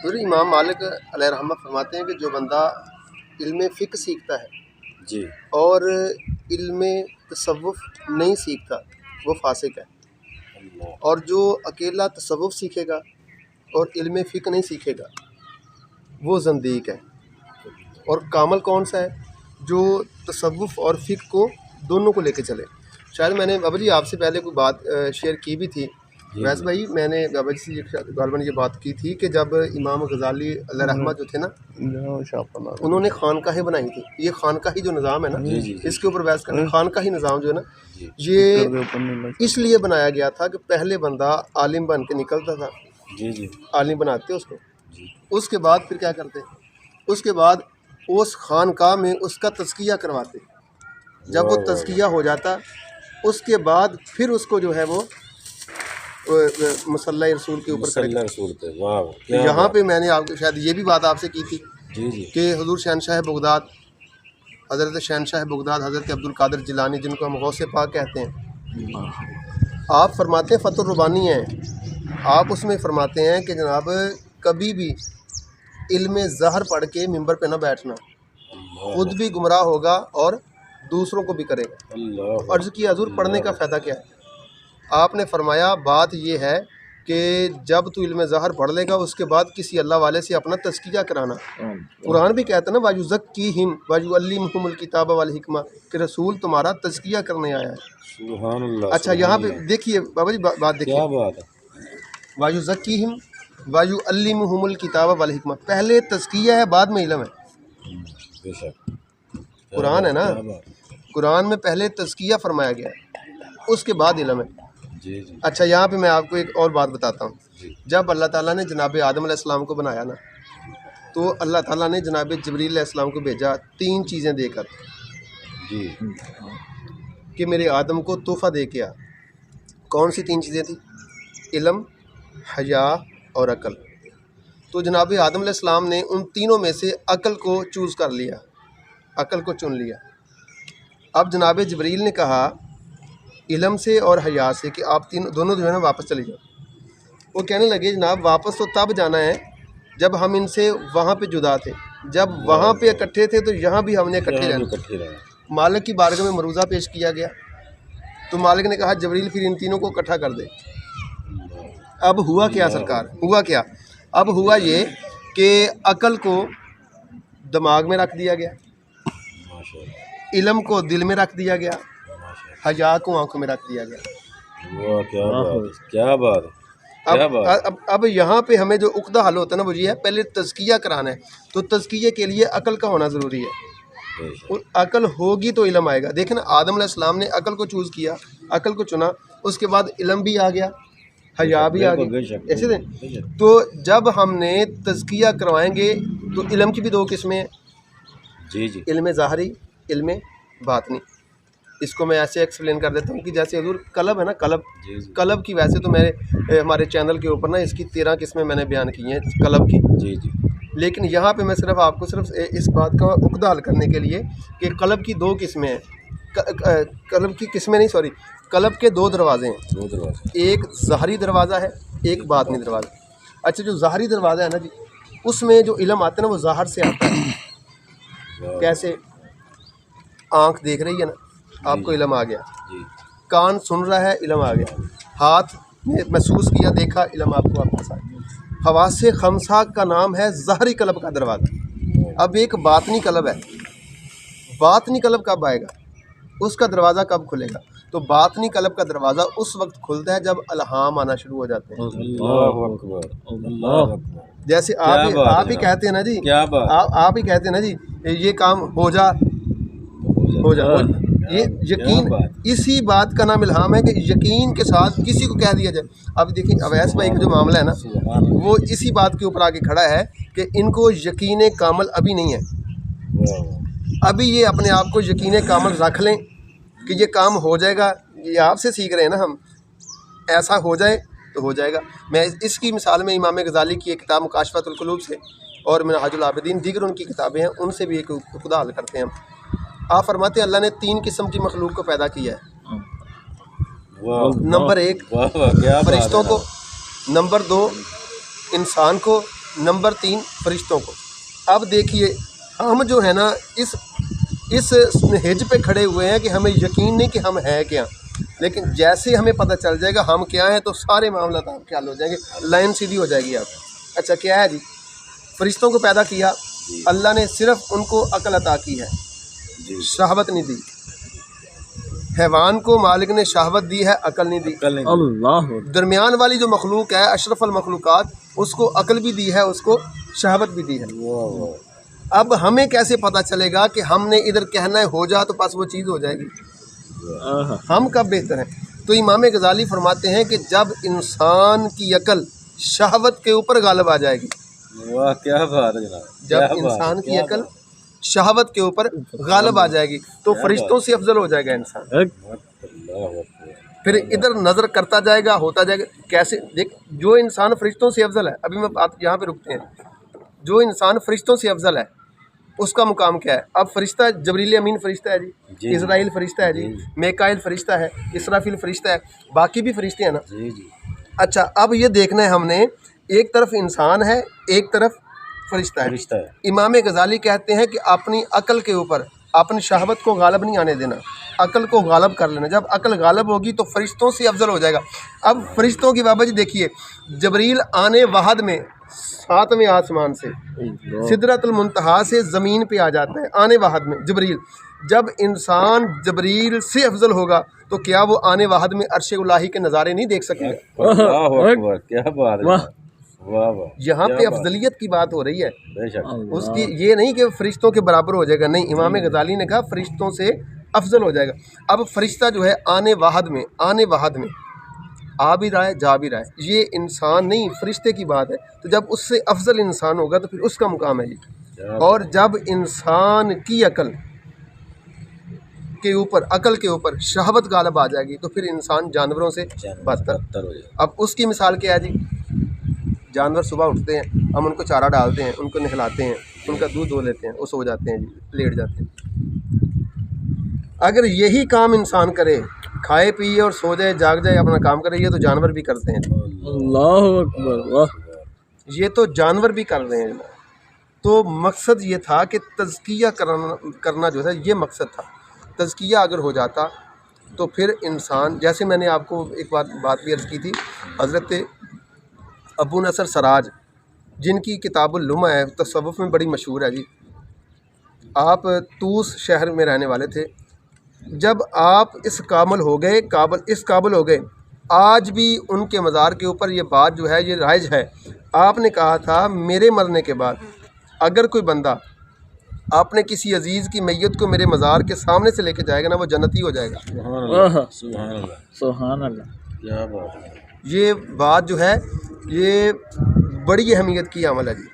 फिर इमाम मालिक अलैहिर्रहमह फरमाते हैं कि जो बंदा इल्म फ़िक़्ह सीखता है जी और इल्म तसव्वुफ़ नहीं सीखता वो फासिक है, अल्लाह और जो अकेला तसव्वुफ़ सीखेगा और इल्म फ़िक़्ह नहीं सीखेगा वो ज़ंदीक़ है। और कामल कौन सा है? जो तसव्वुफ़ और फ़िक़्ह को दोनों को लेके चले। शायद मैंने बाबा जी आपसे पहले कोई बात शेयर की भी थी। जी वैसे जी भाई मैंने बाबा जी से गालिबन ये बात की थी कि जब इमाम गज़ाली अलैहिर्रहमह जो थे ना, उन्होंने खानकाहें बनाई थी। ये खानकाही जो निज़ाम है ना, जी जी जी इसके ऊपर बहस करना, खानकाही निज़ाम जो है ना, जी ये इसलिए बनाया गया था कि पहले बंदा आलिम बन के निकलता था, जी जी आलिम बनाते उसको, जी उसके बाद फिर क्या करते, उसके बाद उस खानकाह में उसका तज़किया करवाते। जब वाह वो वाह वाह तज़किया हो जाता उसके बाद फिर उसको जो है वो मुसल्ला रसूल के ऊपर खड़े मुसल्ला करते। रसूल पे वाह वाह, तो क्या यहाँ बात पे है। मैंने आपको शायद ये भी बात आपसे की थी जी जी कि हुज़ूर शहनशाह बगदाद, हज़रत शहनशाह बगदाद हज़रत अब्दुल कादिर जिलानी, जिनको हम गौसे पाक कहते हैं, आप फरमाते हैं फ़तहुर रब्बानी हैं, आप उसमें फरमाते हैं कि जनाब कभी भी इल्म ज़हर पढ़ के मिंबर पे ना बैठना, खुद भी गुमराह होगा और दूसरों को भी करेगा। अल्लाह तो अर्ज़ किया हुज़ूर पढ़ने का फ़ायदा क्या है? आपने फरमाया बात ये है कि जब तू इल्म ज़हर पढ़ लेगा उसके बाद किसी अल्लाह वाले से अपना तज़किया कराना। कुरान भी कहता है ना वायुज़क्कीहिम वयुअल्लिमुहुमुल किताब वल हिकमा, कि रसूल तुम्हारा तज़किया करने आया है। सुभान अल्लाह अच्छा सुभान यहाँ पे अल्लाह, देखिए बाबा जी बात देखिए, क्या बात है। वायुज़क्कीहिम वयुअल्लिमुहुमुल किताब वल हिकमा, पहले तज़किया है बाद में इल्म है। बेशक, क्या कुरान है बात ना, क्या बात। कुरान में पहले तज़किया फरमाया गया है उसके बाद इल्म है। जी जी अच्छा यहाँ पे मैं आपको एक और बात बताता हूँ। जी जब अल्लाह ताला ने जनाब आदम अलैहिस्सलाम को बनाया ना, तो अल्लाह ताला ने जनाब जिब्रील अलैहिस्सलाम को भेजा 3 चीज़ें देकर जी कि मेरे आदम को तोहफ़ा दे के आ। कौन सी 3 चीज़ें थी? इल्म, हया और अक़ल। तो जनाब आदम अलैहिस्सलाम ने उन तीनों में से अक़ल को चूज़ कर लिया, अक़ल को चुन लिया। अब जनाब जिब्रील ने कहा इल्म से और हया से कि आप दोनों जो है ना वापस चले जाओ। वो कहने लगे जनाब वापस तो तब जाना है जब हम इनसे वहाँ पे जुदा थे, जब वहाँ पे इकट्ठे थे तो यहाँ भी हमने इकट्ठे यहाँ भी रहना। इकट्ठे रहे। मालिक की बारगाह में मरूज़ा पेश किया गया, तो मालिक ने कहा जिब्रील फिर इन तीनों को इकट्ठा कर दे। अब हुआ क्या सरकार, हुआ क्या? अब हुआ ये कि अक़ल को दिमाग में रख दिया गया, माशाअल्लाह इल्म को दिल में रख दिया गया, माशाअल्लाह, हया को आंखों में रख दिया गया। वाह क्या बात है, क्या बात है, क्या अब बात है। अब यहाँ पे हमें जो उक्दा हल होता है ना वो ये है, पहले तज़किया कराना है, तो तज़किये के लिए अक़ल का होना ज़रूरी है। बेशक, और अक़ल होगी तो इल्म आएगा। देखें ना आदम अलैहिस्सलाम ने अक़ल को चूज़ किया, अक़ल को चुना, उसके बाद इल्म भी आ गया, हया भी आ बिल्कुल, गई, बेशक, ऐसे थे। बेशक। तो जब हमने तज़किया करवाएंगे तो इल्म की भी 2 किस्में हैं, जी जी इल्म ज़ाहरी, इल्म बातनी। इसको मैं ऐसे एक्सप्लेन कर देता हूँ कि जैसे हुज़ूर कलब है ना, कलब, जी जी कलब की वैसे तो मेरे हमारे चैनल के ऊपर ना इसकी 13 किस्में मैंने बयान की हैं कलब की, जी जी लेकिन यहाँ पे मैं सिर्फ आपको सिर्फ इस बात का उक्दा हल करने के लिए कि कलब की 2 किस्में हैं, कलब की किस्में नहीं सॉरी, कलब के 2 दरवाज़े हैं, 2 दरवाजे। एक ज़ाहरी दरवाज़ा है, एक बातनी दरवाज़ा। अच्छा जो ज़ाहरी दरवाज़ा है ना जी, उसमें जो इल्म आता है ना वो ज़ाहर से आता है। वाह, कैसे? आँख देख रही है ना, जी आपको जी इल्म आ गया, जी कान सुन रहा है, इल्म आ गया, हाथ ने महसूस किया, देखा, इल्म आपको वापस आ गया। हवासे खमसा का नाम है ज़ाहरी कलब का दरवाज़ा। अब एक बातनी कलब है, बातनी कलब कब आएगा, उसका दरवाज़ा कब खुलेगा? तो बातनी कलब का दरवाज़ा उस वक्त खुलता है जब अल्हाम आना शुरू हो जाते हैं। अल्लाह अकबर, अल्लाह अकबर। जैसे क्या बात आप है ही आप। कहते हैं ना जी, क्या बात। आप ही कहते हैं ना जी ये काम हो जा, हो जा, हो जा। ये यकीन, इसी बात का नाम इल्हाम है कि यकीन के साथ किसी को कह दिया जाए। अब देखिए अवैस भाई का जो मामला है ना, वो इसी बात के ऊपर आके खड़ा है कि इनको यकीन कामल अभी नहीं है। वाह, अभी ये अपने आप को यकीन कामल रख लें कि ये काम हो जाएगा, ये आपसे सीख रहे हैं ना हम, ऐसा हो जाए तो हो जाएगा। मैं इसकी मिसाल में इमाम गज़ाली की एक किताब मुकाशफ़तुल क़ुलूब से और मिनहाजुल आबिदीन दीगर उनकी किताबें हैं, उनसे भी एक खुदा हल करते हैं हम। आप फरमाते हैं अल्लाह ने 3 किस्म की मखलूक को पैदा किया है। वाह, नंबर 1 वाह वाह, क्या बात फरिश्तों है। को, नंबर 2 इंसान को, नंबर 3 फरिश्तों को। अब देखिए हम जो है ना इस हिज पे खड़े हुए हैं कि हमें यकीन नहीं कि हम हैं क्या, लेकिन जैसे हमें पता चल जाएगा हम क्या हैं तो सारे मामला आप ख्याल हो जाएंगे, लाइन सीधी हो जाएगी आप। अच्छा क्या है जी, फरिश्तों को पैदा किया अल्लाह ने, सिर्फ उनको अकल अता की है, शहावत नहीं दी। हैवान को मालिक ने शहावत दी है, अकल नहीं दी। अल्लाह। दरमियान वाली जो मखलूक है अशरफुल मखलूकात, उसको अकल भी दी है, उसको शहावत भी दी है। अब हमें कैसे पता चलेगा कि हमने इधर कहना है हो जा तो पास वो चीज़ हो जाएगी? हम कब बेहतर हैं? तो इमाम गज़ाली फरमाते हैं कि जब इंसान की अकल शहावत के ऊपर गालिब आ जाएगी। वाह क्या बात है जनाब। जब इंसान की अकल शहावत के ऊपर गालिब आ जाएगी तो फरिश्तों से अफजल हो जाएगा इंसान। फिर इधर नज़र करता जाएगा, होता जाएगा। कैसे देख, जो इंसान फरिश्तों से अफजल है, अभी मैं बात यहाँ पे रुकते हैं, जो इंसान फरिश्तों से अफजल है उसका मुकाम क्या है? अब फरिश्ता जबरील अमीन फरिश्ता है जी, इज़राइल फरिश्ता है जी, मेकाइल फरिश्ता है, इसराफिल फरिश्ता है, बाकी भी फरिश्ते हैं ना जी। अच्छा अब ये देखना है हमने, एक तरफ इंसान है, एक तरफ फरिश्ता है। इमाम गज़ाली कहते हैं कि अपनी अकल के ऊपर अपनी शहावत को गालिब नहीं आने देना, अकल को गालिब कर लेना। जब अकल गालिब होगी तो फरिश्तों से अफजल हो जाएगा। अब फरिश्तों की बाबा जी देखिए, जबरील आने वहद में 7वें आसमान से सिदरतुल मुंतहा से ज़मीन पे आ जाता है, आने वहद में जबरील। जब इंसान जबरील से अफजल होगा तो क्या वो आने वहद में अर्श उलाही के नज़ारे नहीं देख सकेगा? क्या बात है, वाह वाह। यहाँ पे अफजलियत की बात हो रही है, उसकी ये नहीं कि फरिश्तों के बराबर हो जाएगा, नहीं। इमाम गज़ाली ने कहा फरिश्तों से अफजल हो जाएगा। अब फरिश्ता जो है आने वहद में आ भी रहा है, जा भी रहा है, ये इंसान नहीं फरिश्ते की बात है। तो जब उससे अफजल इंसान होगा तो फिर उसका मुकाम है ये। और जब इंसान की अकल के ऊपर शहावत गालिब आ जाएगी तो फिर इंसान जानवरों से बदतर हो जाएगा। अब उसकी मिसाल क्या है जी? जानवर सुबह उठते हैं, हम उनको चारा डालते हैं, उनको नहलाते हैं, उनका दूध धो लेते हैं, वो सो जाते हैं जी, लेट जाते हैं। अगर यही काम इंसान करे, खाए पिए और सो जाए, जाग जाए, अपना काम करे, ये तो जानवर भी करते हैं। अल्लाहु अकबर, वाह। ये तो जानवर भी कर रहे हैं। तो मकसद ये था कि तज़किया करना जो था, ये मकसद था। तज़किया अगर हो जाता तो फिर इंसान, जैसे मैंने आपको एक बात भी अर्ज़ की थी, हज़रत अबू नसर सराज जिनकी किताबुल लुमा है, तसव्वुफ़ में बड़ी मशहूर है जी, आप तूस शहर में रहने वाले थे। जब आप इस काबिल हो गए, आज भी उनके मज़ार के ऊपर ये बात जो है ये राइज है। आपने कहा था मेरे मरने के बाद अगर कोई बंदा आपने किसी अजीज़ की मैयत को मेरे मज़ार के सामने से लेके जाएगा ना, वो जन्नती हो जाएगा। सुभान अल्लाह, क्या बात है। ये बात जो है ये बड़ी अहमियत की अमल है जी।